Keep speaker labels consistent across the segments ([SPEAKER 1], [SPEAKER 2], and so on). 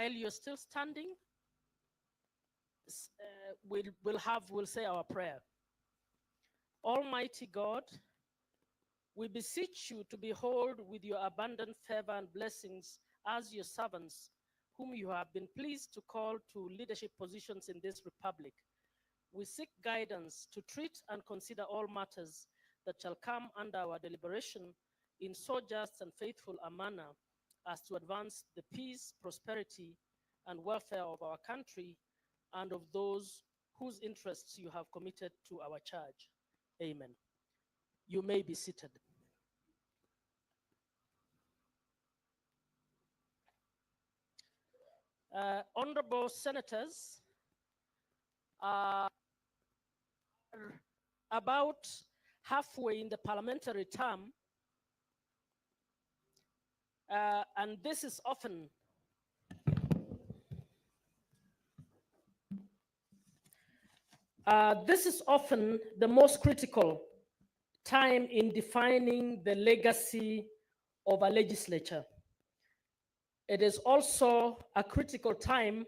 [SPEAKER 1] while you're still standing, we'll say our prayer. Almighty God, we beseech you to behold with your abundant favor and blessings as your servants, whom you have been pleased to call to leadership positions in this republic. We seek guidance to treat and consider all matters that shall come under our deliberation in so just and faithful a manner as to advance the peace, prosperity, and welfare of our country and of those whose interests you have committed to our charge. Amen. You may be seated. Honorable senators, about halfway in the parliamentary term, and this is often the most critical time in defining the legacy of a legislature. It is also a critical time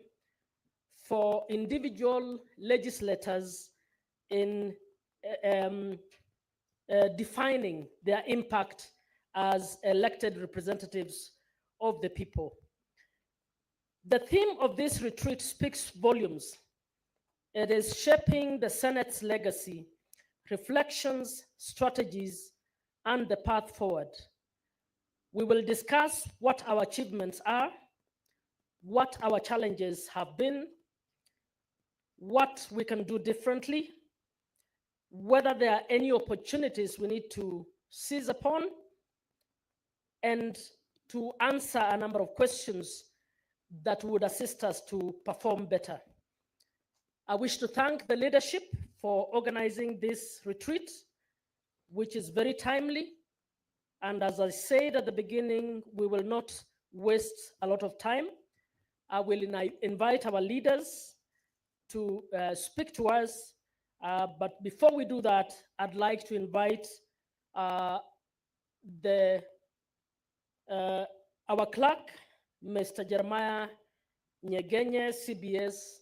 [SPEAKER 1] for individual legislators in defining their impact as elected representatives of the people. The theme of this retreat speaks volumes. It is shaping the Senate's legacy, reflections, strategies, and the path forward. We will discuss what our achievements are, what our challenges have been, what we can do differently, whether there are any opportunities we need to seize upon, and to answer a number of questions that would assist us to perform better. I wish to thank the leadership for organizing this retreat, which is very timely. And as I said at the beginning, we will not waste a lot of time. I will invite our leaders to speak to us. But before we do that, I'd like to invite our clerk, Mr. Jeremiah Nyegenye, CBS,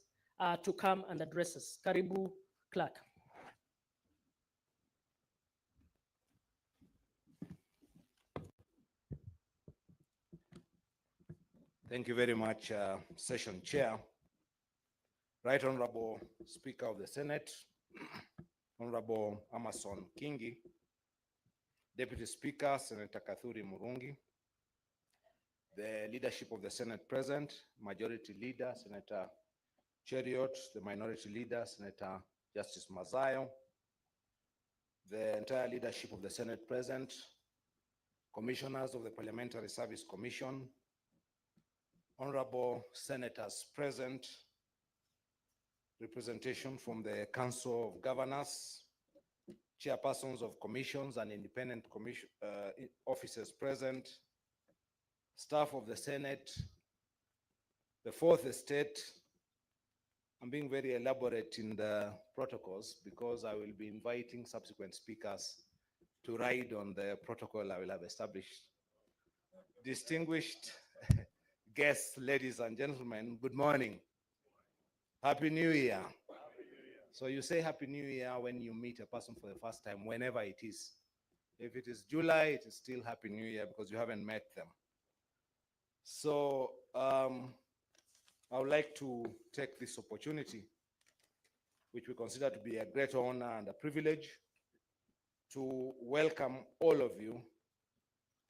[SPEAKER 1] to come and address us. Karibu, clerk.
[SPEAKER 2] Thank you very much, Session Chair. Right Honorable Speaker of the Senate, Honorable Amason Kingi, Deputy Speaker, Senator Kathuri Murungi, the leadership of the Senate present, Majority Leader, Senator Cheriot, the Minority Leader, Senator Justice Mazayo, the entire leadership of the Senate present, Commissioners of the Parliamentary Service Commission, Honorable Senators present, representation from the Council of Governors, chairpersons of commissions and independent officers present, staff of the Senate, the Fourth Estate. I'm being very elaborate in the protocols because I will be inviting subsequent speakers to ride on the protocol I will have established. Distinguished guests, ladies and gentlemen, good morning. Happy New Year. So you say Happy New Year when you meet a person for the first time, whenever it is. If it is July, it is still Happy New Year because you haven't met them. So I would like to take this opportunity, which we consider to be a great honor and a privilege, to welcome all of you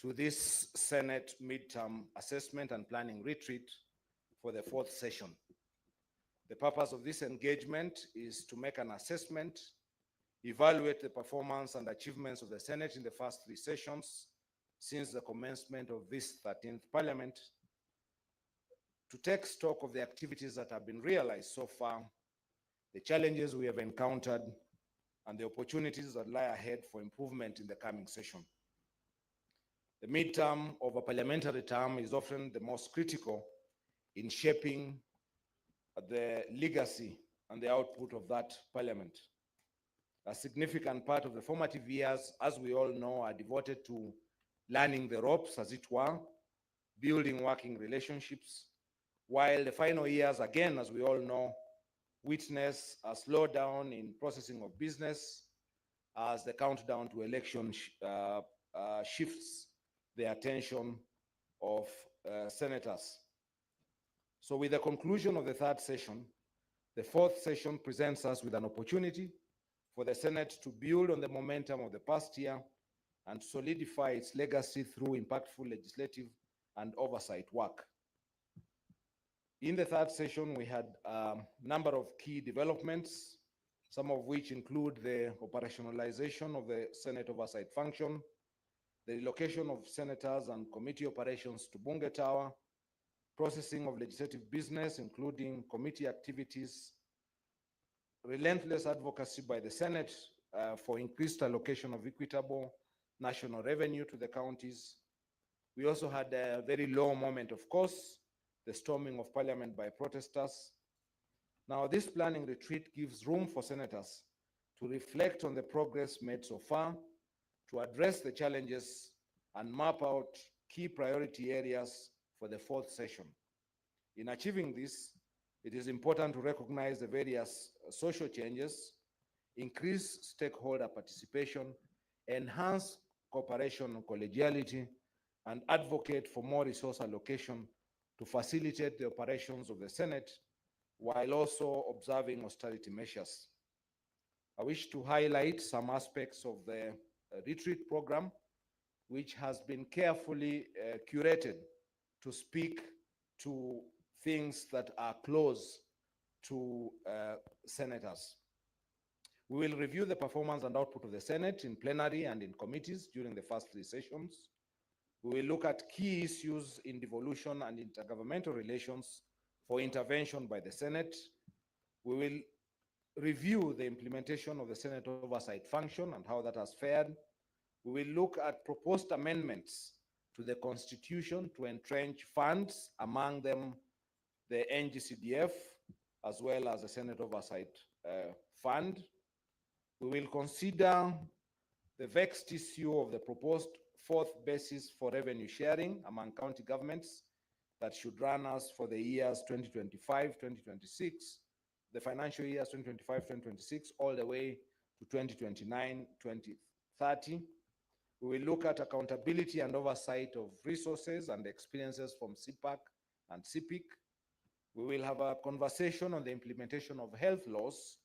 [SPEAKER 2] to this Senate midterm assessment and planning retreat for the fourth session. The purpose of this engagement is to make an assessment, evaluate the performance and achievements of the Senate in the first three sessions since the commencement of this 13th Parliament, to take stock of the activities that have been realized so far, the challenges we have encountered, and the opportunities that lie ahead for improvement in the coming session. The midterm of a parliamentary term is often the most critical in shaping the legacy and the output of that parliament. A significant part of the formative years, as we all know, are devoted to learning the ropes, as it were, building working relationships, while the final years, again, as we all know, witness a slowdown in processing of business as the countdown to election shifts the attention of senators. So with the conclusion of the third session, the fourth session presents us with an opportunity for the Senate to build on the momentum of the past year and solidify its legacy through impactful legislative and oversight work. In the third session, we had a number of key developments, some of which include the operationalization of the Senate oversight function, the relocation of senators and committee operations to Bunge Tower, processing of legislative business, including committee activities, relentless advocacy by the Senate for increased allocation of equitable national revenue to the counties. We also had a very low moment, of course, the storming of parliament by protesters. Now, this planning retreat gives room for senators to reflect on the progress made so far, to address the challenges and map out key priority areas for the fourth session. In achieving this, it is important to recognize the various social changes, increase stakeholder participation, enhance cooperation and collegiality, and advocate for more resource allocation to facilitate the operations of the Senate while also observing austerity measures. I wish to highlight some aspects of the retreat program, which has been carefully curated to speak to things that are close to senators. We will review the performance and output of the Senate in plenary and in committees during the first three sessions. We will look at key issues in devolution and intergovernmental relations for intervention by the Senate. We will review the implementation of the Senate oversight function and how that has fared. We will look at proposed amendments to the Constitution to entrench funds, among them the NGCDF, as well as the Senate Oversight Fund. We will consider the vexed issue of the proposed fourth basis for revenue sharing among county governments that should run us for the years 2025-2026, the financial years 2025-2026, all the way to 2029-2030. We will look at accountability and oversight of resources and experiences from CPAC and CPIC. We will have a conversation on the implementation of health laws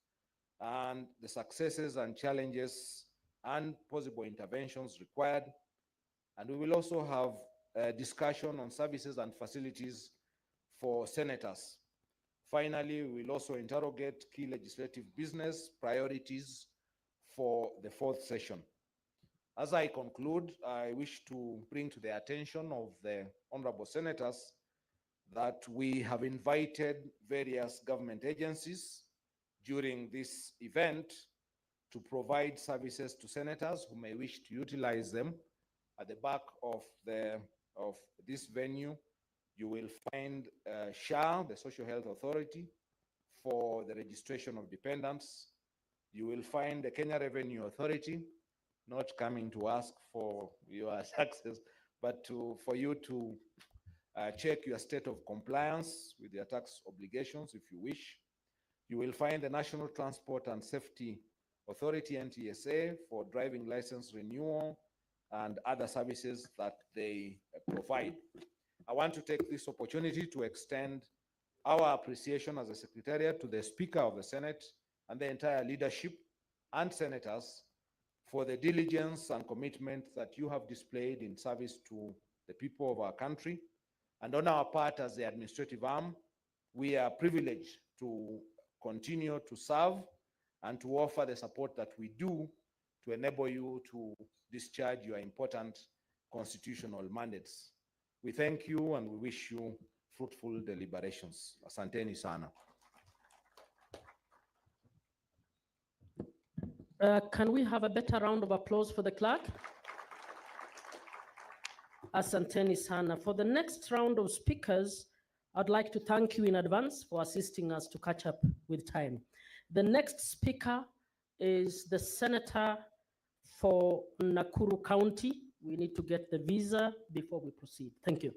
[SPEAKER 2] and the successes and challenges and possible interventions required. And we will also have a discussion on services and facilities for senators. Finally, we will also interrogate key legislative business priorities for the fourth session. As I conclude, I wish to bring to the attention of the honorable senators that we have invited various government agencies during this event to provide services to senators who may wish to utilize them. At the back of this venue, you will find SHA, the Social Health Authority, for the registration of dependents. You will find the Kenya Revenue Authority, not coming to ask for your taxes, but for you to check your state of compliance with your tax obligations if you wish. You will find the National Transport and Safety Authority, NTSA, for driving license renewal and other services that they provide. I want to take this opportunity to extend our appreciation as a Secretariat to the Speaker of the Senate and the entire leadership and senators for the diligence and commitment that you have displayed in service to the people of our country. And on our part as the administrative arm, we are privileged to continue to serve and to offer the support that we do to enable you to discharge your important constitutional mandates. We thank you and we wish you fruitful deliberations. Asanteni sana.
[SPEAKER 1] Can we have a better round of applause for the clerk? Asanteni sana. For the next round of speakers, I'd like to thank you in advance for assisting us to catch up with time. The next speaker is the Senator for Nakuru County. We need to get the visa before we proceed. Thank you.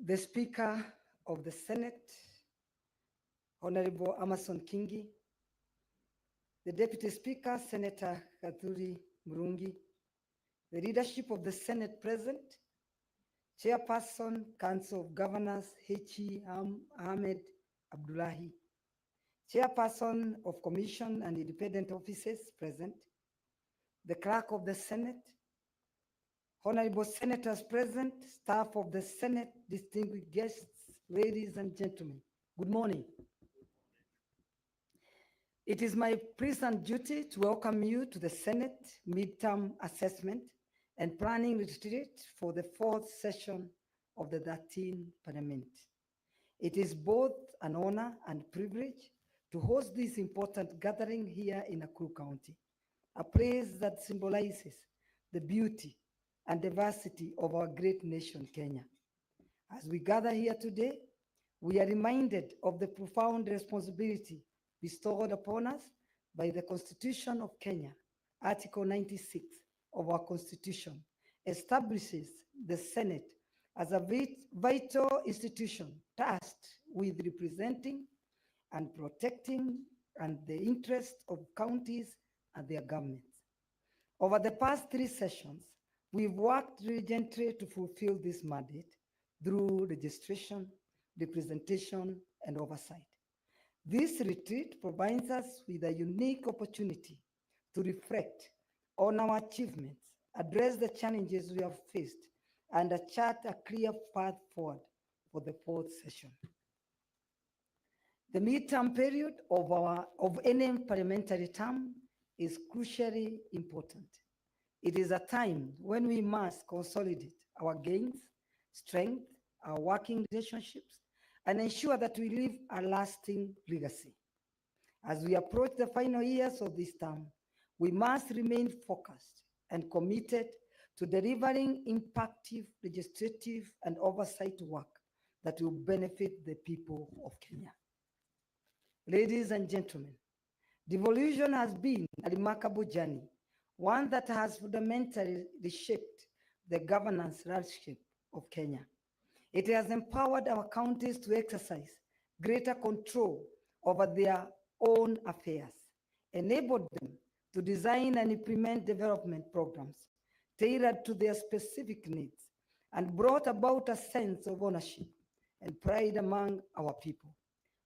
[SPEAKER 3] the Speaker of the Senate, Honorable Amason Kingi, the Deputy Speaker, Senator Kathuri Murungi, the leadership of the Senate present, Chairperson, Council of Governors, H.E. Ahmed Abdullahi, Chairperson of Commission and Independent Offices present, the Clerk of the Senate, Honorable Senators present, staff of the Senate, distinguished guests, ladies and gentlemen, good morning. It is my present duty to welcome you to the Senate Midterm Assessment and Planning Retreat for the fourth session of the 13th Parliament. It is both an honor and privilege to host this important gathering here in Nakuru County, a place that symbolizes the beauty and diversity of our great nation, Kenya. As we gather here today, we are reminded of the profound responsibility bestowed upon us by the Constitution of Kenya. Article 96 of our Constitution establishes the Senate as a vital institution tasked with representing and protecting the interests of counties and their governments. Over the past three sessions, we've worked diligently to fulfill this mandate through registration, representation, and oversight. This retreat provides us with a unique opportunity to reflect on our achievements, address the challenges we have faced, and chart a clear path forward for the fourth session. The midterm period of any parliamentary term is crucially important. It is a time when we must consolidate our gains, strength, our working relationships, and ensure that we leave a lasting legacy. As we approach the final years of this term, we must remain focused and committed to delivering impactful legislative and oversight work that will benefit the people of Kenya. Ladies and gentlemen, devolution has been a remarkable journey, one that has fundamentally reshaped the governance landscape of Kenya. It has empowered our counties to exercise greater control over their own affairs, enabled them to design and implement development programs tailored to their specific needs, and brought about a sense of ownership and pride among our people.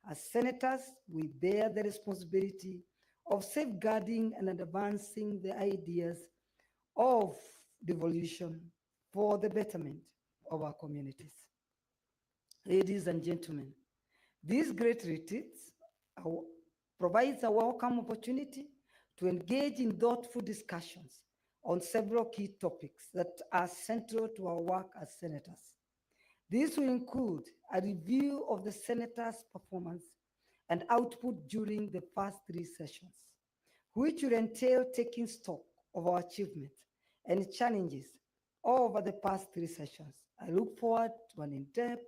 [SPEAKER 3] As senators, we bear the responsibility of safeguarding and advancing the ideas of devolution for the betterment of our communities. Ladies and gentlemen, these great retreats provides a welcome opportunity to engage in thoughtful discussions on several key topics that are central to our work as senators. This will include a review of the senators' performance and output during the first three sessions, which will entail taking stock of our achievements and challenges over the past three sessions. I look forward to an in-depth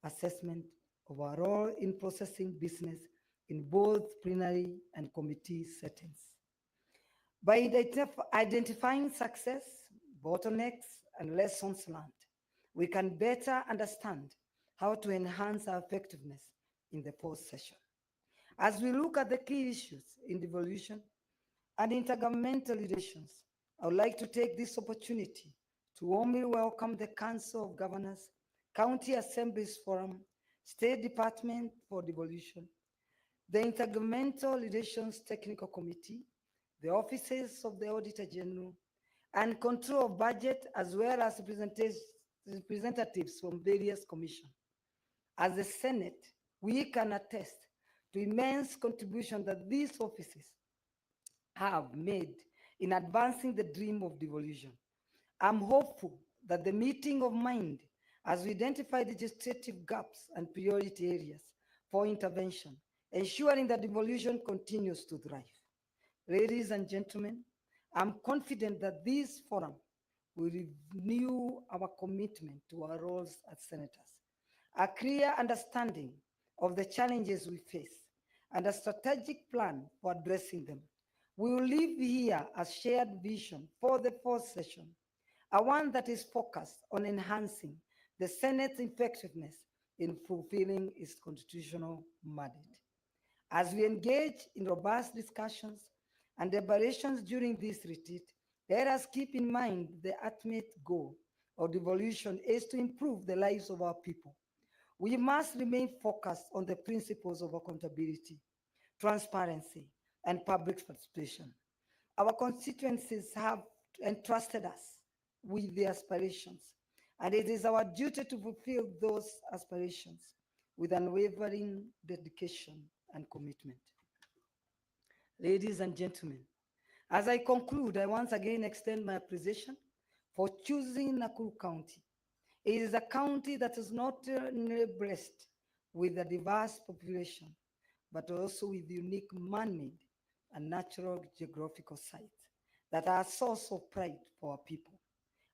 [SPEAKER 3] assessment of our role in processing business in both plenary and committee settings. By identifying success, bottlenecks, and lessons learned, we can better understand how to enhance our effectiveness in the fourth session. As we look at the key issues in devolution and intergovernmental relations, I would like to take this opportunity to warmly welcome the Council of Governors, County Assemblies Forum, State Department for Devolution, the Intergovernmental Relations Technical Committee, the offices of the Auditor General, and control of budget, as well as representatives from various commissions. As the Senate, we can attest to immense contribution that these offices have made in advancing the dream of devolution. I'm hopeful that the meeting of mind as we identify legislative gaps and priority areas for intervention, ensuring that devolution continues to thrive. Ladies and gentlemen, I'm confident that this forum will renew our commitment to our roles as senators, a clear understanding of the challenges we face, and a strategic plan for addressing them. We will leave here a shared vision for the fourth session, a one that is focused on enhancing the Senate's effectiveness in fulfilling its constitutional mandate. As we engage in robust discussions and deliberations during this retreat, let us keep in mind the ultimate goal of devolution is to improve the lives of our people. We must remain focused on the principles of accountability, transparency, and public participation. Our constituencies have entrusted us with their aspirations, and it is our duty to fulfill those aspirations with unwavering dedication and commitment. Ladies and gentlemen, as I conclude, I once again extend my appreciation for choosing Nakuru County. It is a county that is not only blessed with a diverse population, but also with unique man-made and natural geographical sites that are a source of pride for our people.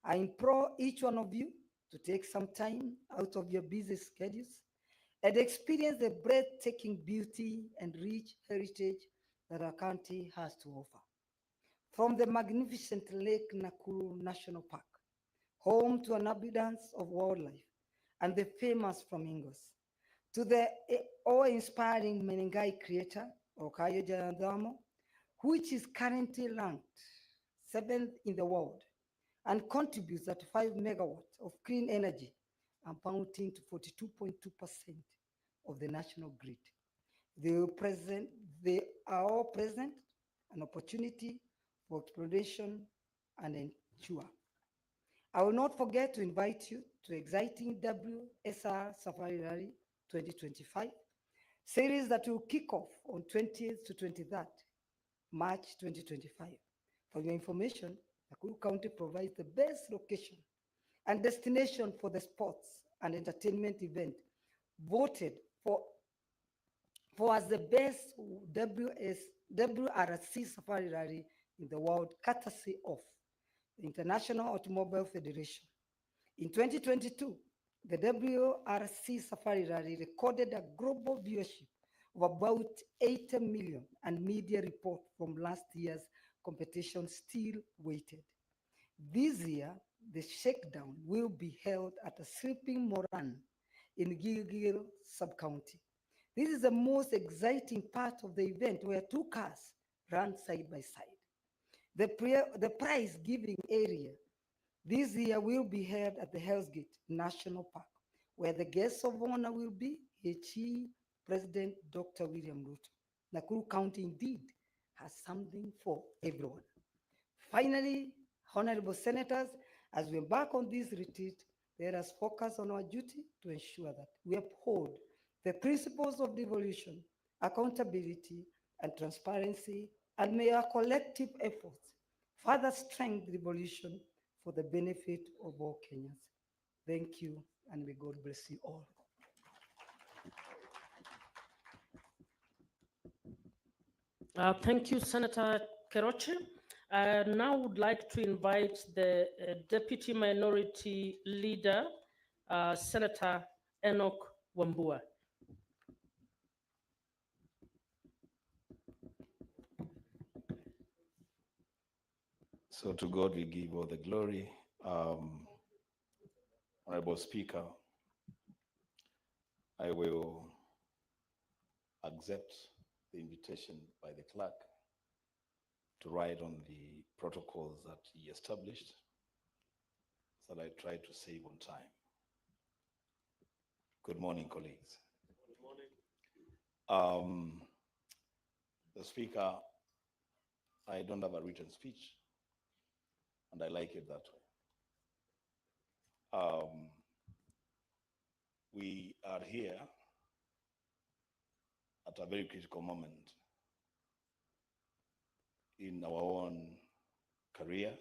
[SPEAKER 3] I implore each one of you to take some time out of your busy schedules and experience the breathtaking beauty and rich heritage that our county has to offer. From the magnificent Lake Nakuru National Park, home to an abundance of wildlife and the famous flamingos, to the awe-inspiring Menengai crater, Okayo Jayandamo, which is currently ranked seventh in the world and contributes at 5 megawatts of clean energy, amounting to 42.2% of the national grid. They will present, they are all present an opportunity for exploration and ensure. I will not forget to invite you to exciting WSR Safari Rally 2025 series that will kick off on 20th to 23rd March 2025. For your information, Nakuru County provides the best location and destination for the sports and entertainment event voted for as the best WRC Safari Rally in the world, courtesy of the International Automobile Federation. In 2022, the WRC Safari Rally recorded a global viewership of about 80 million, and media report from last year's competition still waited. This year, the shakedown will be held at a sleeping Moran in Gilgil sub-county. This is the most exciting part of the event, where two cars run side by side. The prize giving area this year will be held at the Hell's Gate National Park, where the guests of honor will be HE President Dr. William Ruto. Nakuru County indeed has something for everyone. Finally, honorable senators, as we embark on this retreat, let us focus on our duty to ensure that we uphold the principles of devolution, accountability, and transparency, and may our collective efforts further strengthen devolution for the benefit of all Kenyans. Thank you, and may God bless you all.
[SPEAKER 1] Thank you, Senator Keroche. I now would like to invite the Deputy Minority Leader, Senator Enoch Wambua.
[SPEAKER 4] So to God we give all the glory. Honorable Speaker, I will accept the invitation by the clerk to write on the protocols that he established, so that I try to save on time. Good morning, colleagues. Good morning. The Speaker, I don't have a written speech, and I like it that way. We are here at a very critical moment in our own career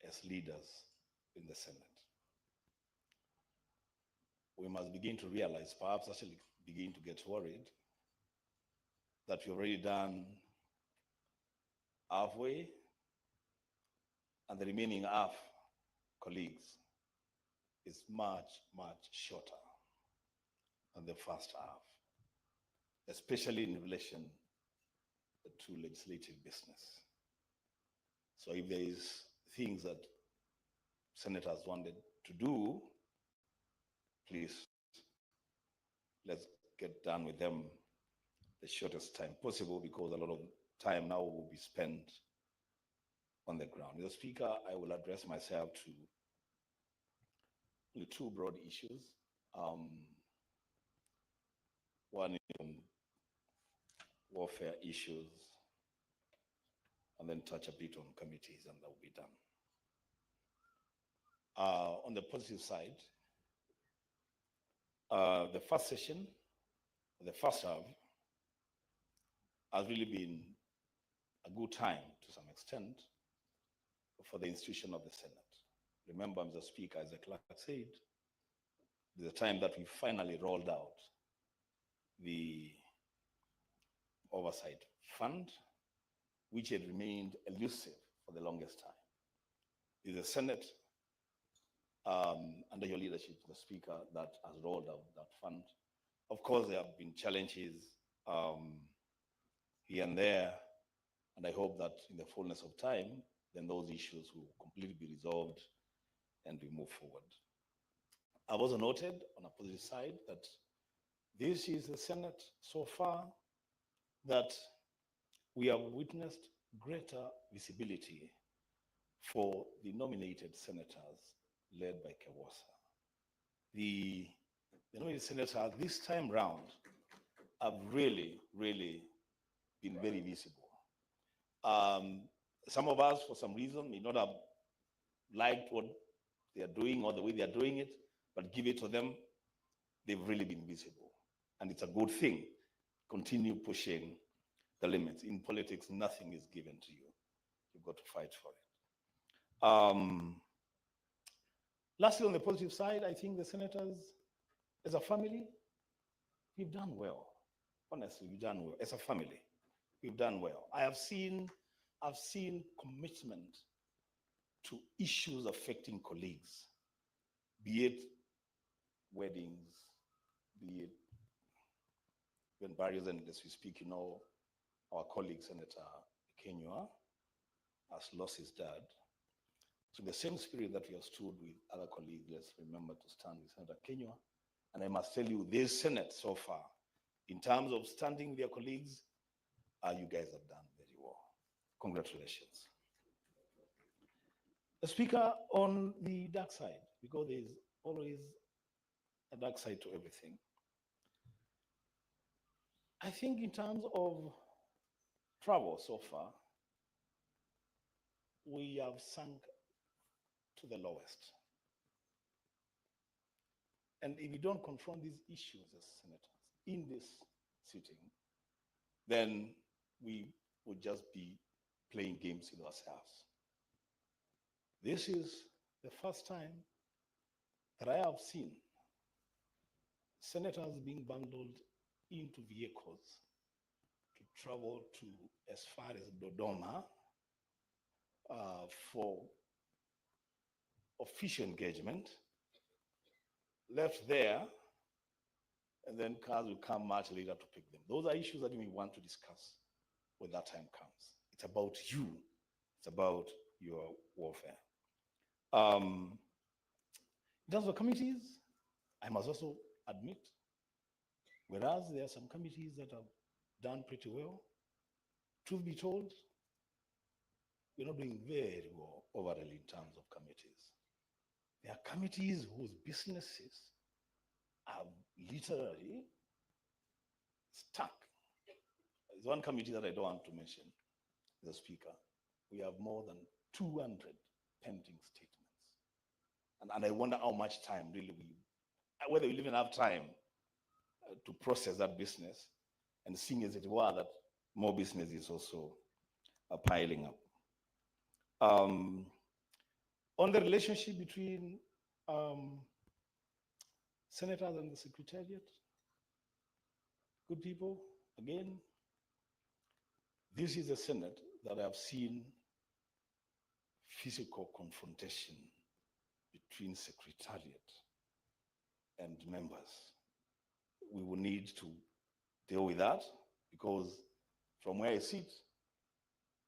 [SPEAKER 4] as leaders in the Senate. We must begin to realize, perhaps actually begin to get worried, that we've already done halfway, and the remaining half, colleagues, is much, much shorter than the first half, especially in relation to legislative business. So if there is things that senators wanted to do, please, let's get done with them the shortest time possible, because a lot of time now will be spent on the ground. Mr. Speaker, I will address myself to only two broad issues. One is on warfare issues, and then touch a bit on committees, and that will be done. On the positive side, the first session, the first half, has really been a good time to some extent for the institution of the Senate. Remember, Mr. Speaker, as the clerk said, the time that we finally rolled out the oversight fund, which had remained elusive for the longest time. Is the Senate, under your leadership, Mr. Speaker, that has rolled out that fund. Of course, there have been challenges here and there, and I hope that in the fullness of time, then those issues will completely be resolved and we move forward. I've also noted on a positive side that this is the Senate so far that we have witnessed greater visibility for the nominated senators led by Kewasa. The nominated senators this time round have really been very visible. Some of us, for some reason, may not have liked what they are doing or the way they are doing it, but give it to them, they've really been visible. And it's a good thing. Continue pushing the limits. In politics, nothing is given to you. You've got to fight for it. Lastly, on the positive side, I think the senators, as a family, we've done well. Honestly, we've done well. As a family, we've done well. I've seen commitment to issues affecting colleagues, be it weddings, be it when barriers, and as we speak, you know, our colleague Senator Kenyua has lost his dad. So the same spirit that we have stood with other colleagues, let's remember to stand with Senator Kenyua. And I must tell you, this Senate so far, in terms of standing with their colleagues, you guys have done very well. Congratulations. The Speaker, on the dark side, because there's always a dark side to everything. I think in terms of travel so far, we have sunk to the lowest. And if we don't confront these issues as senators in this sitting, then we would just be playing games with ourselves. This is the first time that I have seen senators being bundled into vehicles to travel to as far as Dodoma for official engagement, left there, and then cars will come much later to pick them. Those are issues that we want to discuss when that time comes. It's about you. It's about your warfare. In terms of committees, I must also admit, whereas there are some committees that have done pretty well, truth be told, we're not doing very well overall in terms of committees. There are committees whose businesses are literally stuck. There's one committee that I don't want to mention, the Speaker. We have more than 200 pending statements. And I wonder how much time really whether we'll even have time to process that business, and seeing as it were that more business is also piling up. On the relationship between senators and the Secretariat, good people, again, this is a Senate that I have seen physical confrontation between Secretariat and members. We will need to deal with that, because from where I sit,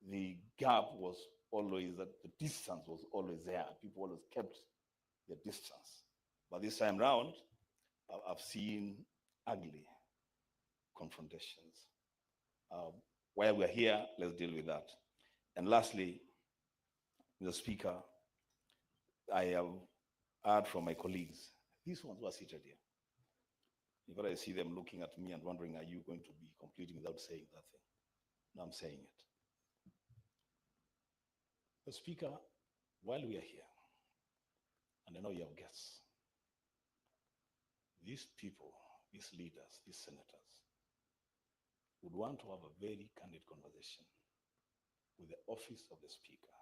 [SPEAKER 4] the gap was always that the distance was always there. People always kept their distance. But this time round, I've seen ugly confrontations. While we're here, let's deal with that. And lastly, Mr. Speaker, I have heard from my colleagues, these ones who are seated here. If I see them looking at me and wondering, are you going to be completing without saying that thing? No, I'm saying it. The Speaker, while we are here, and I know you have guests, these people, these leaders, these senators, would want to have a very candid conversation with the office of the Speaker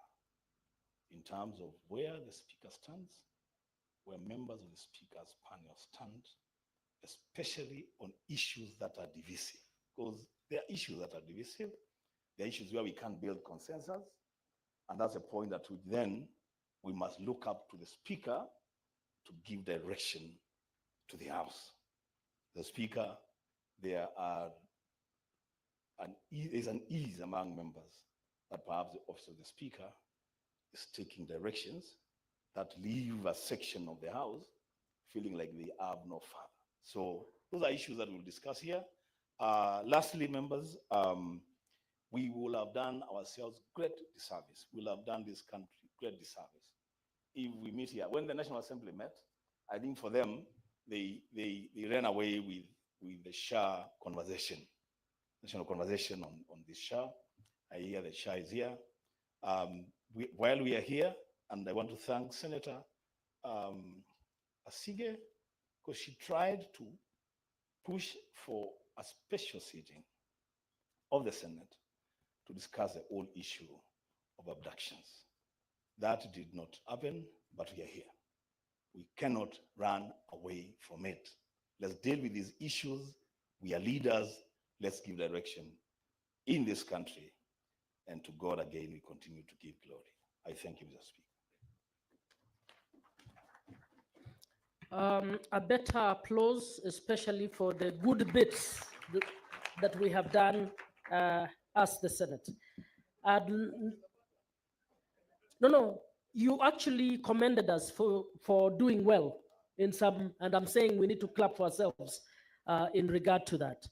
[SPEAKER 4] in terms of where the Speaker stands, where members of the Speaker's panel stand, especially on issues that are divisive. Because there are issues that are divisive, there are issues where we can't build consensus, and that's a point that we must look up to the Speaker to give direction to the House. The Speaker, there's an ease among members that perhaps the office of the Speaker is taking directions that leave a section of the House feeling like they have no father. So those are issues that we'll discuss here. Lastly, members, we will have done ourselves great disservice. We'll have done this country great disservice if we meet here. When the National Assembly met, I think for them, they ran away with the Shah conversation, national conversation on this Shah. I hear the Shah is here. While we are here, and I want to thank Senator Asige, because she tried to push for a special sitting of the Senate to discuss the whole issue of abductions. That did not happen, but we are here. We cannot run away from it. Let's deal with these issues. We are leaders. Let's give direction in this country. And to God again, we continue to give glory. I thank you, Mr. Speaker.
[SPEAKER 1] A better applause, especially for the good bits that we have done as the Senate. No, you actually commended us for doing well in some, and I'm saying we need to clap for ourselves in regard to that.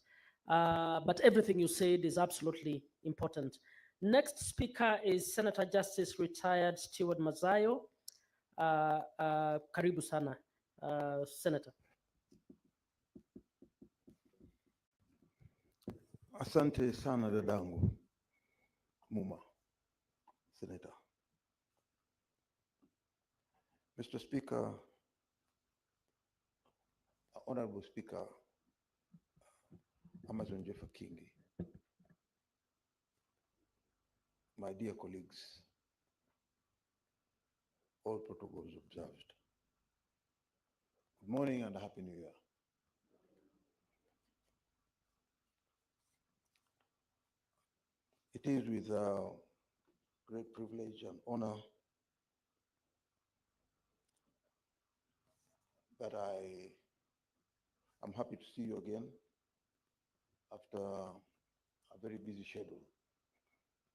[SPEAKER 1] But everything you said is absolutely important. Next speaker is Senator Justice retired Stewart Mazayo. Karibu sana, Senator.
[SPEAKER 5] Asante sana dadangu Muma, Senator. Mr. Speaker, Honorable Speaker, Amazon Jeffer Kingi, my dear colleagues, all protocols observed. Good morning and Happy New Year. It is with great privilege and honor that I am happy to see you again after a very busy schedule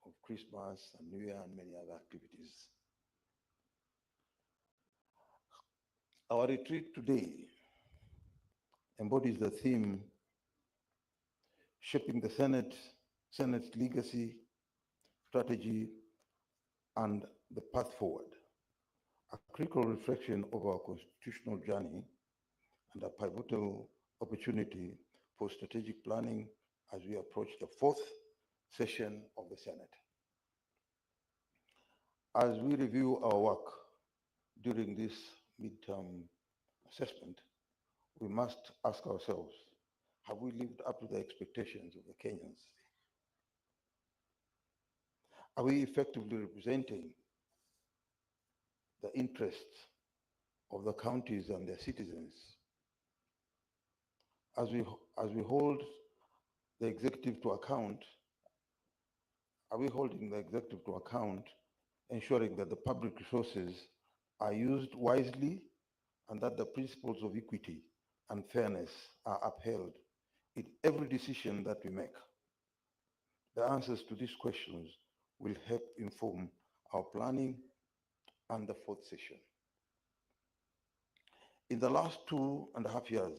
[SPEAKER 5] of Christmas and New Year and many other activities. Our retreat today embodies the theme, Shaping the Senate's Legacy, Strategy, and the Path Forward, a critical reflection of our constitutional journey and a pivotal opportunity for strategic planning as we approach the fourth session of the Senate. As we review our work during this midterm assessment, we must ask ourselves, have we lived up to the expectations of the Kenyans? Are we effectively representing the interests of the counties and their citizens? As we hold the executive to account, are we holding the executive to account, ensuring that the public resources are used wisely and that the principles of equity and fairness are upheld in every decision that we make? The answers to these questions will help inform our planning and the fourth session. In the last 2.5 years,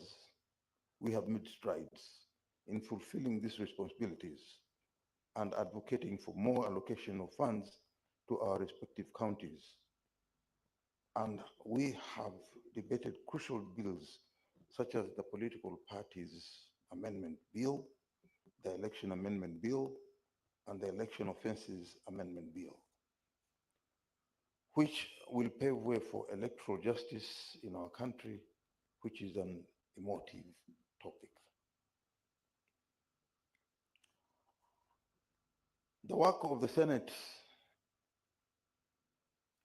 [SPEAKER 5] we have made strides in fulfilling these responsibilities and advocating for more allocation of funds to our respective counties. And we have debated crucial bills such as the Political Parties Amendment Bill, the Election Amendment Bill, and the Election Offences Amendment Bill, which will pave way for electoral justice in our country, which is an emotive topic. The work of the Senate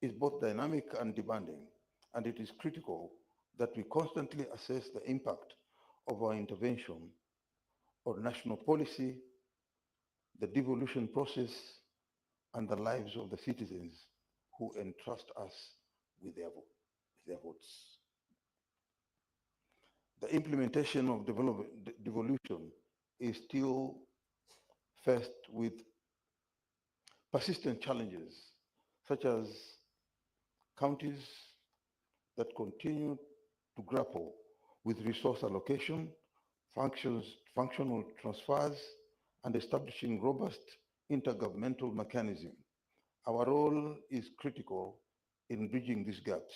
[SPEAKER 5] is both dynamic and demanding, and it is critical that we constantly assess the impact of our intervention on national policy, the devolution process, and the lives of the citizens who entrust us with their votes. The implementation of devolution is still faced with persistent challenges, such as counties that continue to grapple with resource allocation, functional transfers, and establishing robust intergovernmental mechanism. Our role is critical in bridging these gaps,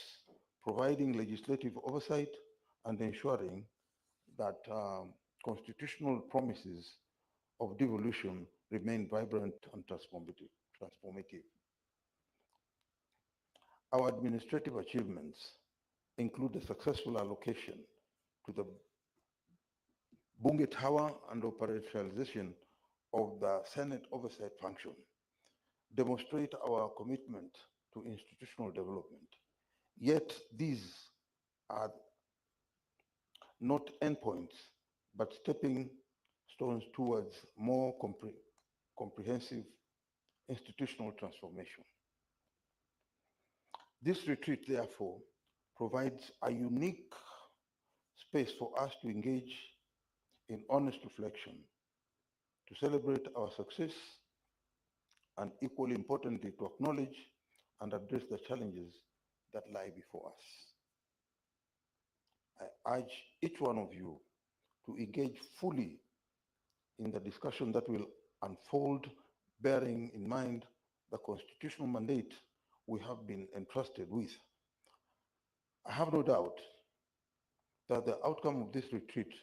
[SPEAKER 5] providing legislative oversight and ensuring that constitutional promises of devolution remain vibrant and transformative. Our administrative achievements include the successful allocation to the Bunge Tower and operationalization of the Senate oversight function, demonstrate our commitment to institutional development. Yet these are not endpoints, but stepping stones towards more comprehensive institutional transformation. This retreat, therefore, provides a unique space for us to engage in honest reflection, to celebrate our success, and equally importantly, to acknowledge and address the challenges that lie before us. I urge each one of you to engage fully in the discussion that will unfold, bearing in mind the constitutional mandate we have been entrusted with. I have no doubt that the outcome of this retreat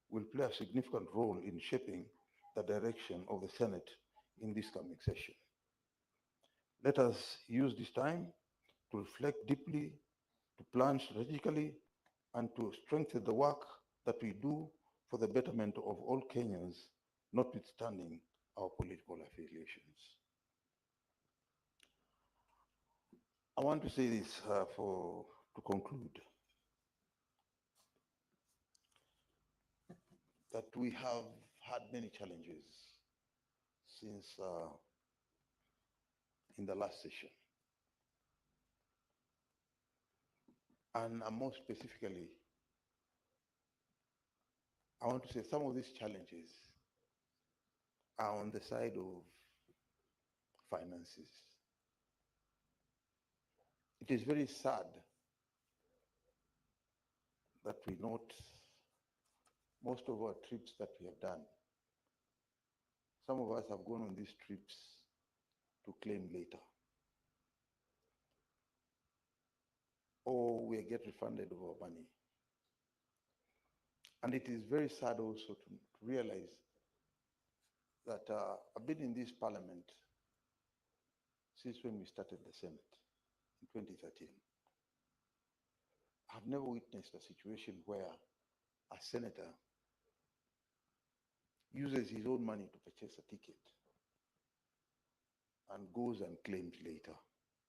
[SPEAKER 5] will play a significant role in shaping the direction of the Senate in this coming session. Let us use this time to reflect deeply, to plan strategically, and to strengthen the work that we do for the betterment of all Kenyans, notwithstanding our political affiliations. I want to say this to conclude, that we have had many challenges since in the last session. And more specifically, I want to say some of these challenges are on the side of finances. It is very sad that we note most of our trips that we have done. Some of us have gone on these trips to claim later, or we get refunded of our money. And it is very sad also to realize that I've been in this parliament since when we started the Senate in 2013. I've never witnessed a situation where a senator uses his own money to purchase a ticket and goes and claims later.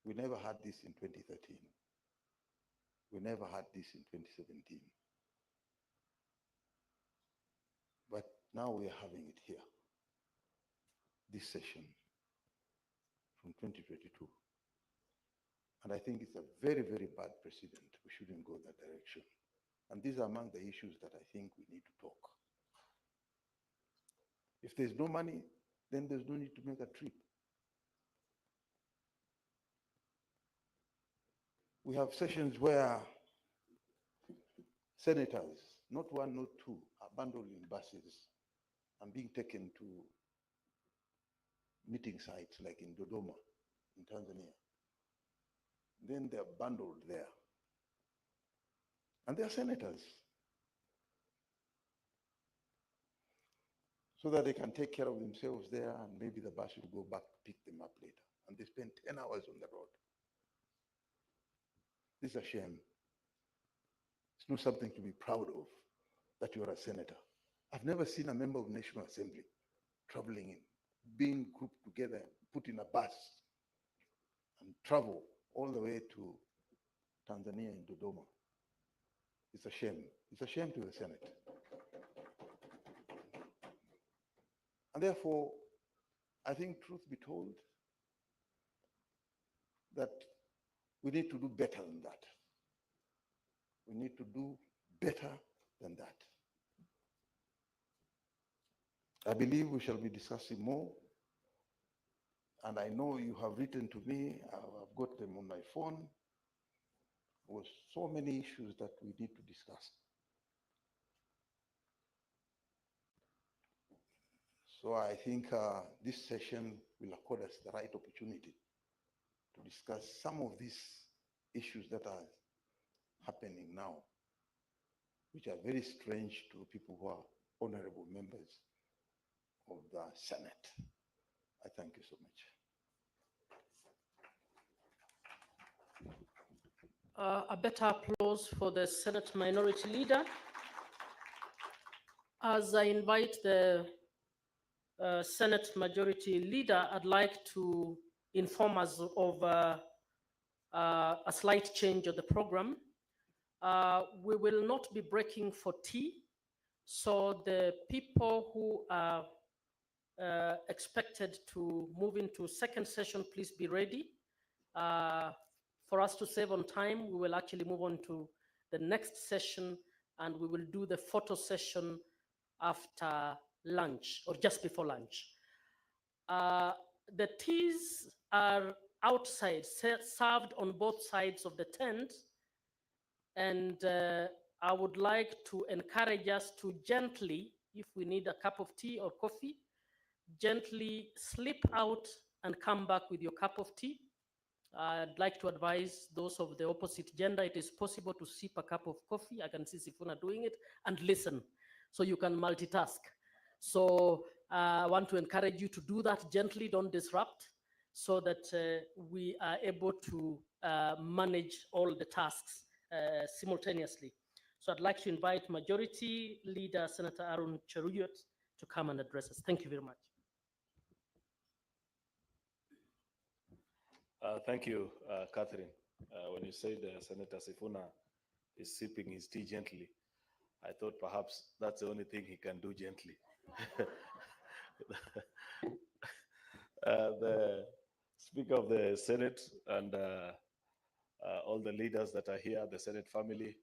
[SPEAKER 5] We never had this in 2013. We never had this in 2017. But now we are having it here, this session from 2022. And I think it's a very, very bad precedent. We shouldn't go that direction. And these are among the issues that I think we need to talk. If there's no money, then there's no need to make a trip. We have sessions where senators, not one, not two, are bundled in buses and being taken to meeting sites like in Dodoma, in Tanzania. Then they're bundled there. And they're senators. So that they can take care of themselves there, and maybe the bus will go back to pick them up later. And they spend 10 hours on the road. This is a shame. It's not something to be proud of that you are a senator. I've never seen a member of National Assembly traveling in, being grouped together, put in a bus, and travel all the way to Tanzania in Dodoma. It's a shame. It's a shame to the Senate. And therefore, I think, truth be told, that we need to do better than that. We need to do better than that. I believe we shall be discussing more. And I know you have written to me, I've got them on my phone, with so many issues that we need to discuss. So I think this session will accord us the right opportunity to discuss some of these issues that are happening now, which are very strange to people who are honorable members of the Senate. I thank you so much.
[SPEAKER 1] A better applause for the Senate Minority Leader. As I invite the Senate Majority Leader, I'd like to inform us of a slight change of the program. We will not be breaking for tea, so the people who are expected to move into second session, please be ready. For us to save on time, we will actually move on to the next session, and we will do the photo session after lunch or just before lunch. The teas are outside, served on both sides of the tent, and I would like to encourage us to gently, if we need a cup of tea or coffee, gently slip out and come back with your cup of tea. I'd like to advise those of the opposite gender, it is possible to sip a cup of coffee. I can see Sifuna doing it, and listen, so you can multitask. So I want to encourage you to do that gently, don't disrupt, so that we are able to manage all the tasks simultaneously. So I'd like to invite Majority Leader Senator Aaron Cheruyot to come and address us. Thank you very much.
[SPEAKER 4] Thank you, Catherine. When you said Senator Sifuna is sipping his tea gently, I thought perhaps that's the only thing he can do gently. The Speaker of the Senate and all the leaders that are here, the Senate family,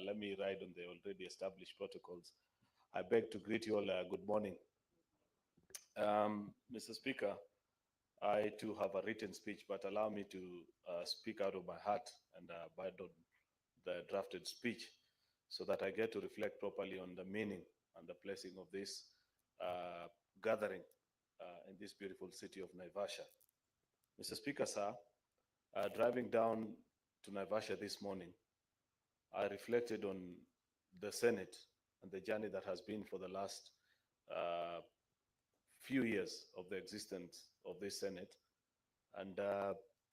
[SPEAKER 4] let me ride on the already established protocols. I beg to greet you all good morning. Mr. Speaker, I too have a written speech, but allow me to speak out of my heart and abandon the drafted speech so that I get to reflect properly on the meaning and the placing of this gathering in this beautiful city of Naivasha. Mr. Speaker, sir, driving down to Naivasha this morning, I reflected on the Senate and the journey that has been for the last few years of the existence of this Senate, and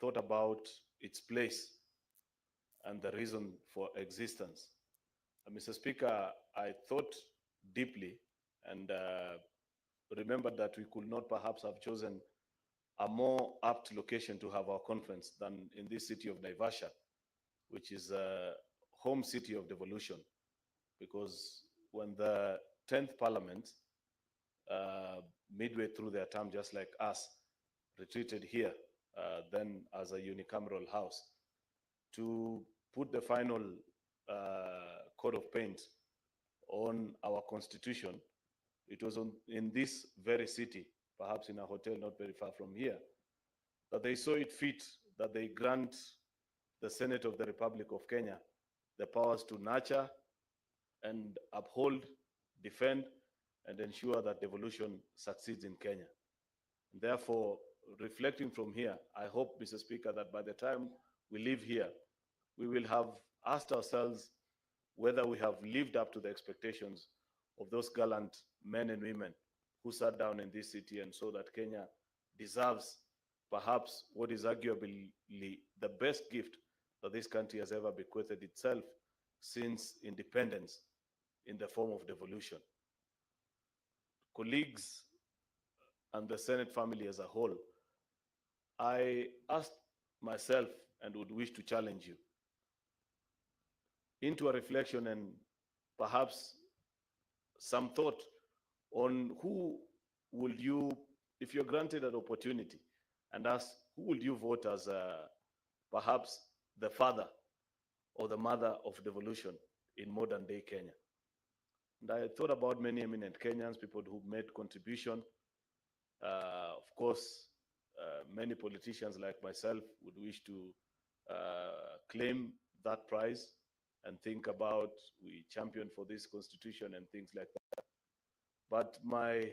[SPEAKER 4] thought about its place and the reason for existence. Mr. Speaker, I thought deeply and remembered that we could not perhaps have chosen a more apt location to have our conference than in this city of Naivasha, which is a home city of devolution. Because when the 10th Parliament, midway through their term, just like us, retreated here, then as a unicameral house, to put the final coat of paint on our constitution, it was in this very city, perhaps in a hotel not very far from here, that they saw it fit that they grant the Senate of the Republic of Kenya the powers to nurture, and uphold, defend, and ensure that devolution succeeds in Kenya. Therefore, reflecting from here, I hope, Mr. Speaker, that by the time we leave here, we will have asked ourselves whether we have lived up to the expectations of those gallant men and women who sat down in this city and saw that Kenya deserves perhaps what is arguably the best gift that this country has ever bequeathed itself since independence in the form of devolution. Colleagues and the Senate family as a whole, I asked myself and would wish to challenge you into a reflection and perhaps some thought on who would you, if you're granted an opportunity and ask, who would you vote as perhaps the father or the mother of devolution in modern day Kenya? And I thought about many eminent Kenyans, people who made contribution. Of course, many politicians like myself would wish to claim that prize and think about we champion for this constitution and things like that. But my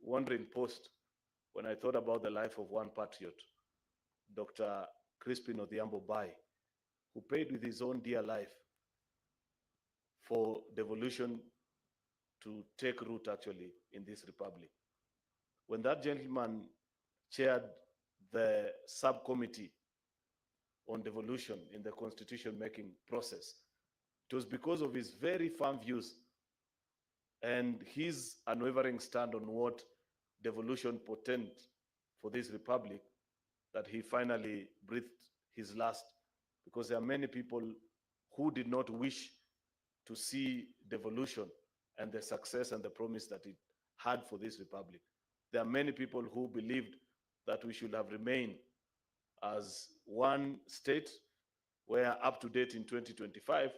[SPEAKER 4] wandering post, when I thought about the life of one patriot, Dr. Crispin Odhiambo Bai, who paid with his own dear life for devolution to take root actually in this republic. When that gentleman chaired the subcommittee on devolution in the constitution making process, it was because of his very firm views and his unwavering stand on what devolution portend for this republic that he finally breathed his last, because there are many people who did not wish to see devolution and the success and the promise that it had for this republic. There are many people who believed that we should have remained as one state where up to date in 2025,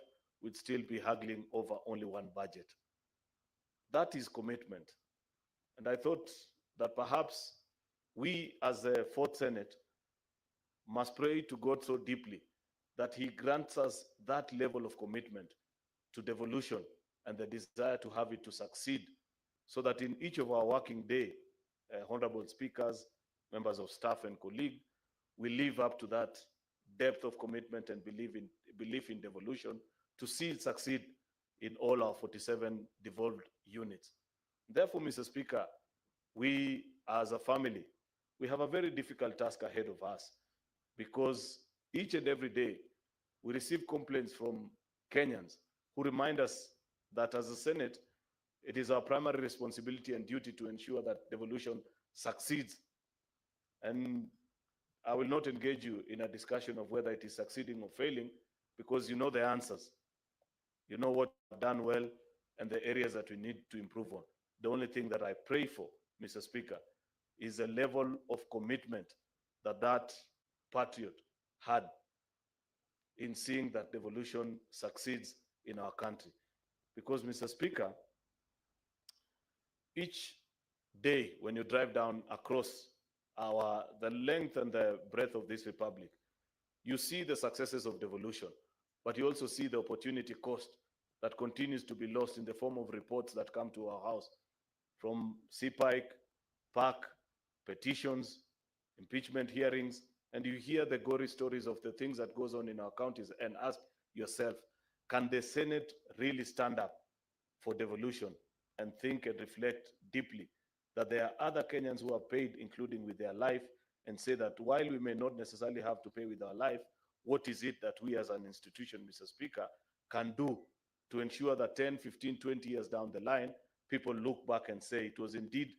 [SPEAKER 4] we'd still be haggling over only one budget. That is commitment. And I thought that perhaps we as the Fourth Senate must pray to God so deeply that he grants us that level of commitment to devolution and the desire to have it to succeed, so that in each of our working day, honorable speakers, members of staff and colleagues, we live up to that depth of commitment and belief in devolution to see it succeed in all our 47 devolved units. Therefore, Mr. Speaker, we as a family, we have a very difficult task ahead of us, because each and every day we receive complaints from Kenyans who remind us that as a Senate, it is our primary responsibility and duty to ensure that devolution succeeds. And I will not engage you in a discussion of whether it is succeeding or failing, because you know the answers. You know what we've done well and the areas that we need to improve on. The only thing that I pray for, Mr. Speaker, is a level of commitment that that patriot had in seeing that devolution succeeds in our country. Because, Mr. Speaker, each day when you drive down across the length and the breadth of this republic, you see the successes of devolution, but you also see the opportunity cost that continues to be lost in the form of reports that come to our house from CPIC, PAC, petitions, impeachment hearings, and you hear the gory stories of the things that goes on in our counties and ask yourself, can the Senate really stand up for devolution and think and reflect deeply that there are other Kenyans who are paid, including with their life, and say that while we may not necessarily have to pay with our life, what is it that we as an institution, Mr. Speaker, can do to ensure that 10, 15, 20 years down the line, people look back and say it was indeed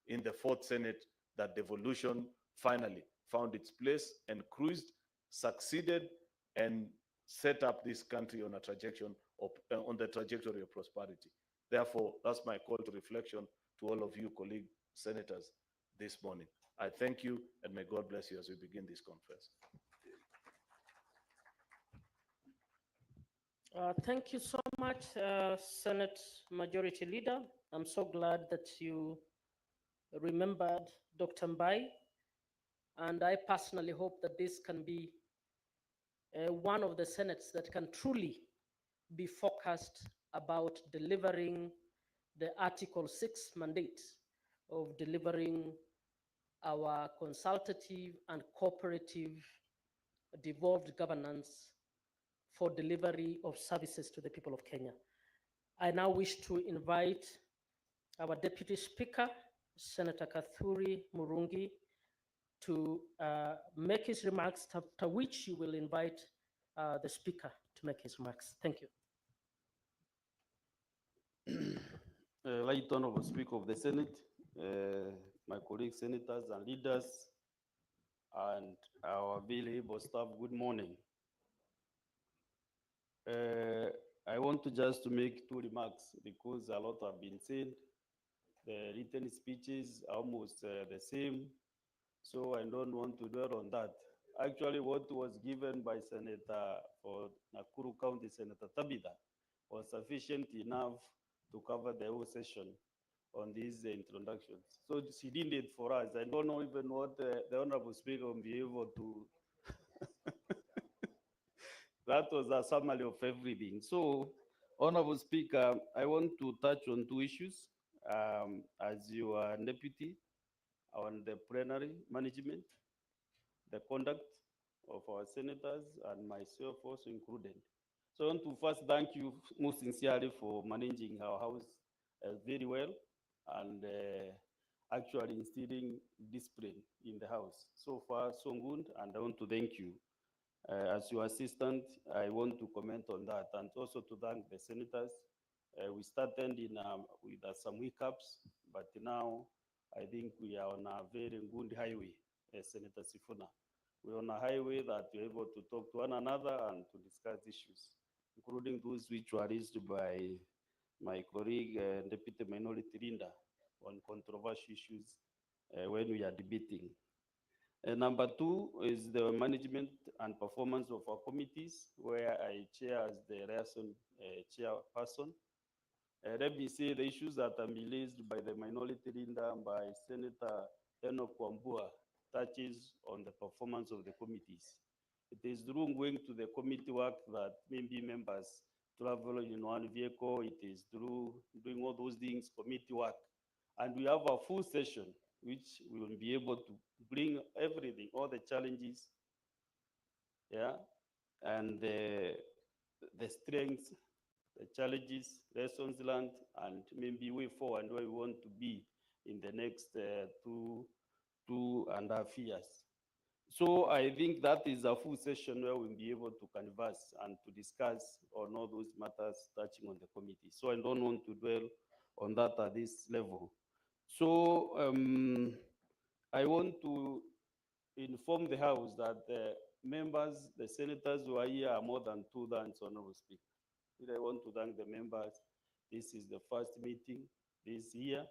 [SPEAKER 4] in the Fourth Senate that devolution finally found its place and cruised, succeeded, and set up this country on a trajectory on the trajectory of prosperity. Therefore, that's my call to reflection to all of you, colleague senators, this morning. I thank you, and may God bless you as we begin this conference.
[SPEAKER 1] Thank you so much, Senate Majority Leader. I'm so glad that you remembered Dr. Mbai, and I personally hope that this can be one of the Senates that can truly be focused about delivering the Article 6 mandate of delivering our consultative and cooperative devolved governance for delivery of services to the people of Kenya. I now wish to invite our Deputy Speaker, Senator Kathuri Murungi, to make his remarks, after which you will invite the Speaker to make his remarks. Thank you.
[SPEAKER 6] Right Honorable Speaker of the Senate, my colleagues, senators and leaders, and our very able staff, good morning. I want to just to make two remarks because a lot have been said. The written speeches are almost the same, so I don't want to dwell on that. Actually, what was given by Senator for Nakuru County, Senator Tabitha, was sufficient enough to cover the whole session on these introductions. So she did it for us. I don't know even what the Honorable Speaker will be able to. That was a summary of everything. So, Honorable Speaker, I want to touch on two issues. As your deputy on the plenary management, the conduct of our senators, and myself also included. So I want to first thank you most sincerely for managing our house very well and actually instilling discipline in the house. So far, so good, and I want to thank you. As your assistant, I want to comment on that and also to thank the senators. We started with some hiccups, but now I think we are on a very good highway, Senator Sifuna. We're on a highway that we're able to talk to one another and to discuss issues, including those which were raised by my colleague, Deputy Minority Leader, on controversial issues when we are debating. Number two is the management and performance of our committees, where I chair as the liaison chairperson. Let me say the issues that are raised by the minority leader and by Senator Enoch Wambua touches on the performance of the committees. It is through going to the committee work that maybe members travel in one vehicle. It is through doing all those things, committee work. And we have a full session, which we will be able to bring everything, all the challenges, yeah, and the strengths, the challenges, lessons learned, and maybe way forward where we want to be in the next 2.5 years. So I think that is a full session where we'll be able to converse and to discuss on all those matters touching on the committee. So I don't want to dwell on that at this level. So I want to inform the House that the members, the senators who are here are more than 2 thirds, Honorable Speaker. I want to thank the members. This is the first meeting this year,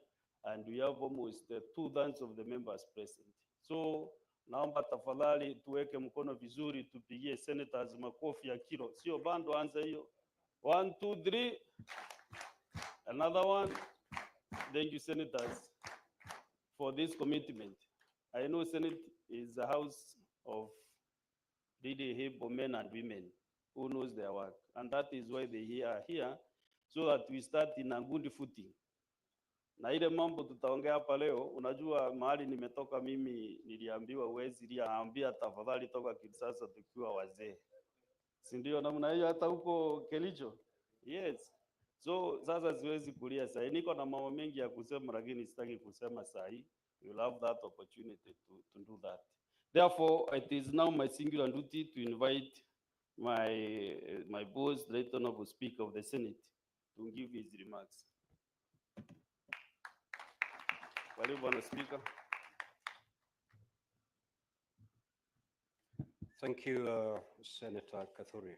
[SPEAKER 6] and we have almost 2 thirds of the members present. So naomba tafadhali tuweke mkono vizuri, tupigie senators makofi ya kilo. Sio bando, anza hiyo. 1, 2, 3. Another one. Thank you, senators, for this commitment. I know Senate is a house of really able men and women who knows their work. And that is why they are here, so that we start in a good footing. Na ile mambo tutaongea hapa leo, unajua mahali nimetoka mimi niliambiwa uwezi liambia tafadhali toka Kisasa tukiwa wazee. Si ndio namna hiyo hata huko Kericho? Yes. So sasa siwezi kulia sasa. Niko na mambo mengi ya kusema lakini sitaki kusema sasa hii. We will have that opportunity to do that. Therefore, it is now my singular duty to invite my boss, the Right Honorable Speaker of the Senate, to give his remarks. Karibu Bwana Speaker.
[SPEAKER 7] Thank you, Senator Kathuri.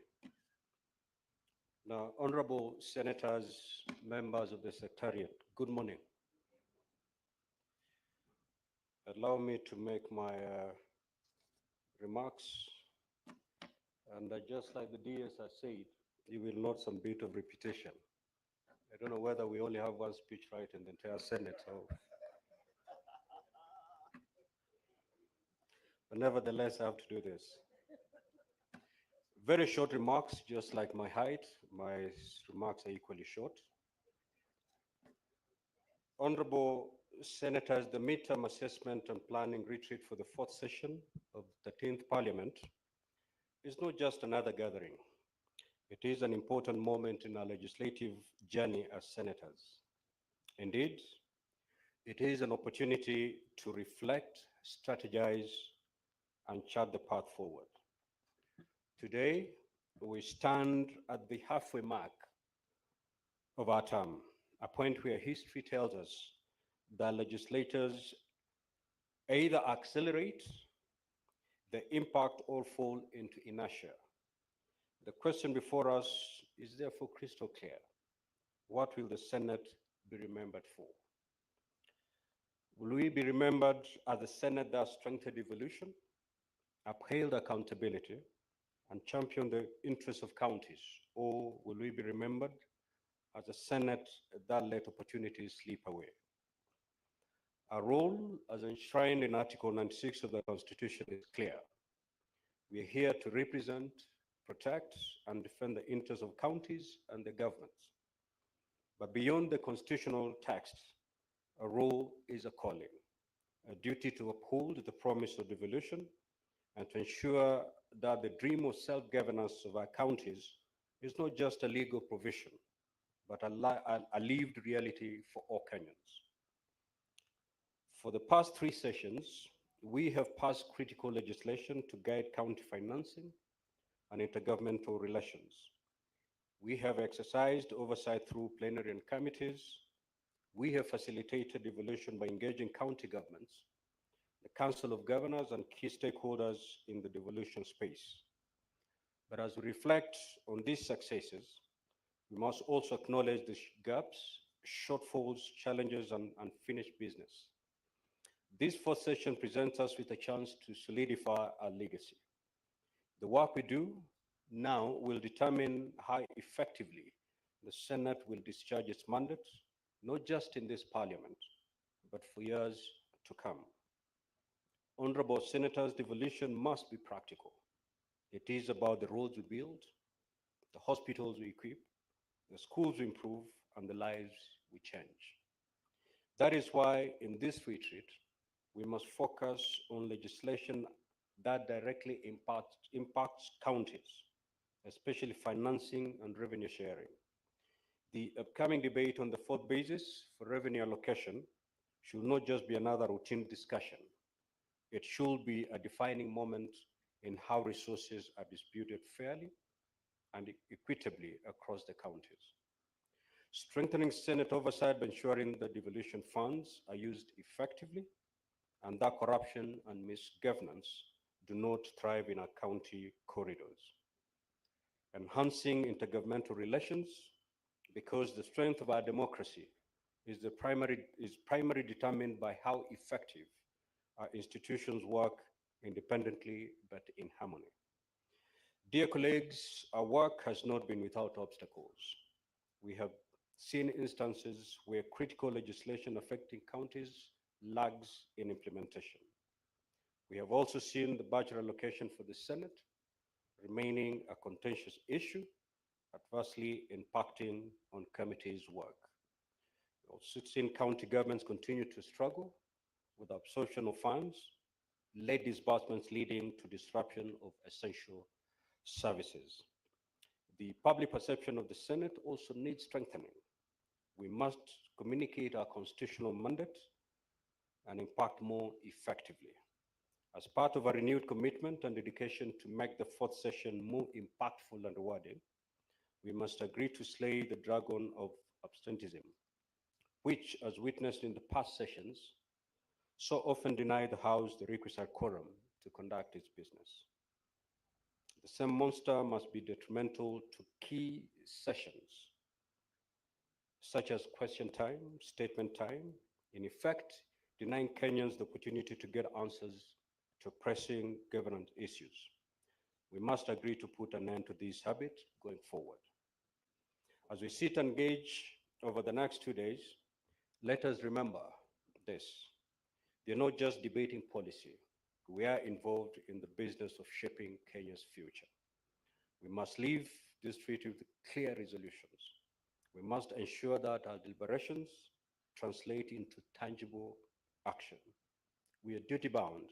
[SPEAKER 7] Now, honorable senators, members of the Secretariat, good morning. Allow me to make my remarks. And just like the DS has said, you will note some bit of repetition. I don't know whether we only have one speech right in the entire Senate. So. But nevertheless, I have to do this. Very short remarks, just like my height. My remarks are equally short. Honorable Senators, the midterm assessment and planning retreat for the fourth session of the 13th Parliament is not just another gathering. It is an important moment in our legislative journey as senators. Indeed, it is an opportunity to reflect, strategize, and chart the path forward. Today, we stand at the halfway mark of our term, a point where history tells us that legislators either accelerate the impact or fall into inertia. The question before us is therefore crystal clear. What will the Senate be remembered for? Will we be remembered as a Senate that strengthened devolution, upheld accountability, and championed the interests of counties? Or will we be remembered as a Senate that let opportunities slip away? Our role, as enshrined in Article 96 of the Constitution, is clear. We are here to represent, protect, and defend the interests of counties and their governments. But beyond the constitutional text, a role is a calling, a duty to uphold the promise of devolution and to ensure that the dream of self-governance of our counties is not just a legal provision, but a lived reality for all Kenyans. For the past 3 sessions, we have passed critical legislation to guide county financing and intergovernmental relations. We have exercised oversight through plenary and committees. We have facilitated devolution by engaging county governments, the Council of Governors, and key stakeholders in the devolution space. But as we reflect on these successes, we must also acknowledge the gaps, shortfalls, challenges, and unfinished business. This fourth session presents us with a chance to solidify our legacy. The work we do now will determine how effectively the Senate will discharge its mandate, not just in this Parliament, but for years to come. Honorable Senators, devolution must be practical. It is about the roads we build, the hospitals we equip, the schools we improve, and the lives we change. That is why in this retreat, we must focus on legislation that directly impacts counties, especially financing and revenue sharing. The upcoming debate on the fourth basis for revenue allocation should not just be another routine discussion. It should be a defining moment in how resources are distributed fairly and equitably across the counties. Strengthening Senate oversight by ensuring that devolution funds are used effectively and that corruption and misgovernance do not thrive in our county corridors. Enhancing intergovernmental relations, because the strength of our democracy is primarily determined by how effective our institutions work independently but in harmony. Dear colleagues, our work has not been without obstacles. We have seen instances where critical legislation affecting counties lags in implementation. We have also seen the budget allocation for the Senate remaining a contentious issue, adversely impacting on committees' work. We've also seen county governments continue to struggle with absorption of funds, late disbursements leading to disruption of essential services. The public perception of the Senate also needs strengthening. We must communicate our constitutional mandate and impact more effectively. As part of our renewed commitment and dedication to make the fourth session more impactful and rewarding, we must agree to slay the dragon of absenteeism, which, as witnessed in the past sessions, so often denied the House the requisite quorum to conduct its business. The same monster must be detrimental to key sessions, such as question time, statement time, in effect, denying Kenyans the opportunity to get answers to pressing governance issues. We must agree to put an end to this habit going forward. As we sit and engage over the next 2 days, let us remember this. We are not just debating policy. We are involved in the business of shaping Kenya's future. We must leave this treaty with clear resolutions. We must ensure that our deliberations translate into tangible action. We are duty bound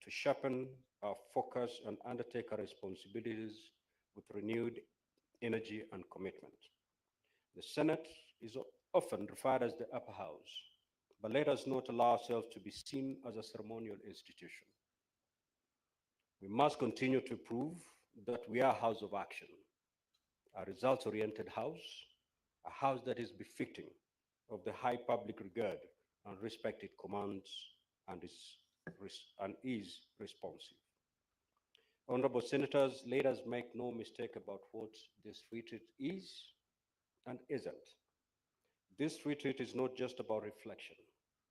[SPEAKER 7] to sharpen our focus and undertake our responsibilities with renewed energy and commitment. The Senate is often referred as the upper house, but let us not allow ourselves to be seen as a ceremonial institution. We must continue to prove that we are a house of action, a results-oriented house, a house that is befitting of the high public regard and respect it commands and is responsive. Honorable Senators, let us make no mistake about what this retreat is and isn't. This retreat is not just about reflection.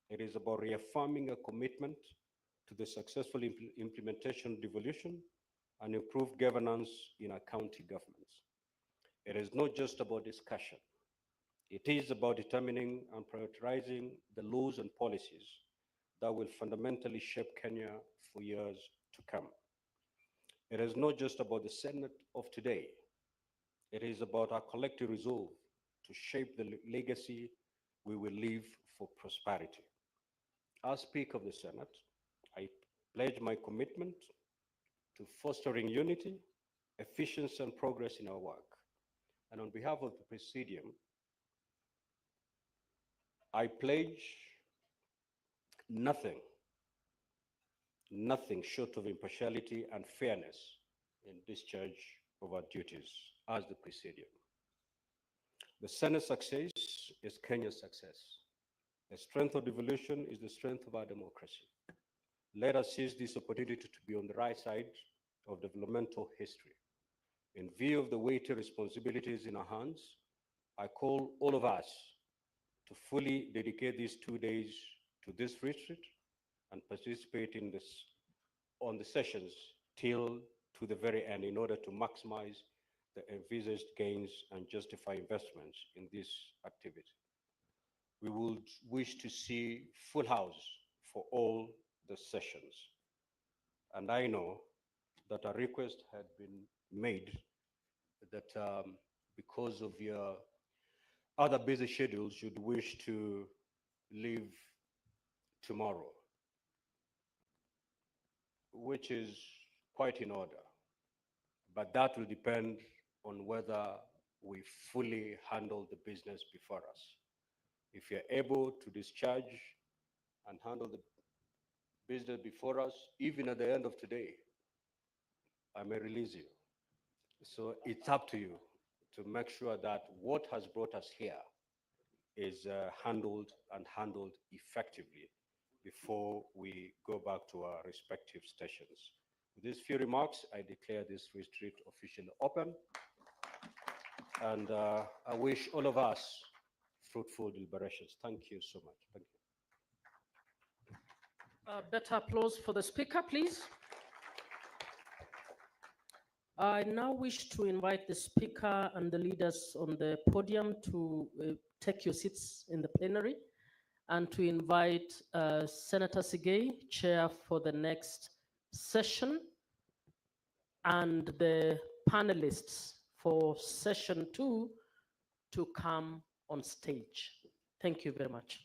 [SPEAKER 7] It is about reaffirming a commitment to the successful implementation of devolution and improved governance in our county governments. It is not just about discussion. It is about determining and prioritizing the laws and policies that will fundamentally shape Kenya for years to come. It is not just about the Senate of today. It is about our collective resolve to shape the legacy we will leave for prosperity. As Speaker of the Senate, I pledge my commitment to fostering unity, efficiency, and progress in our work. And on behalf of the Presidium, I pledge nothing short of impartiality and fairness in discharge of our duties as the Presidium. The Senate's success is Kenya's success. The strength of devolution is the strength of our democracy. Let us seize this opportunity to be on the right side of developmental history. In view of the weighty responsibilities in our hands, I call all of us to fully dedicate these 2 days to this retreat and participate in on the sessions till to the very end in order to maximize the envisaged gains and justify investments in this activity. We would wish to see full house for all the sessions. And I know that a request had been made that because of your other busy schedules, you'd wish to leave tomorrow, which is quite in order. But that will depend on whether we fully handle the business before us. If you're able to discharge and handle the business before us, even at the end of today, I may release you. So it's up to you to make sure that what has brought us here is handled effectively before we go back to our respective stations. With these few remarks, I declare this retreat officially open. And I wish all of us fruitful deliberations. Thank you so much. Thank you.
[SPEAKER 1] Better applause for the speaker, please. I now wish to invite the speaker and the leaders on the podium to take your seats in the plenary and to invite Senator Sigei, chair for the next session, and the panelists for session 2 to come on stage. Thank you very much.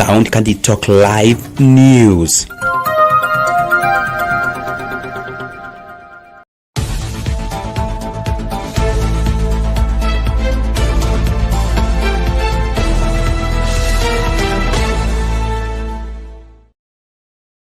[SPEAKER 8] Sound Candid Talk Live News.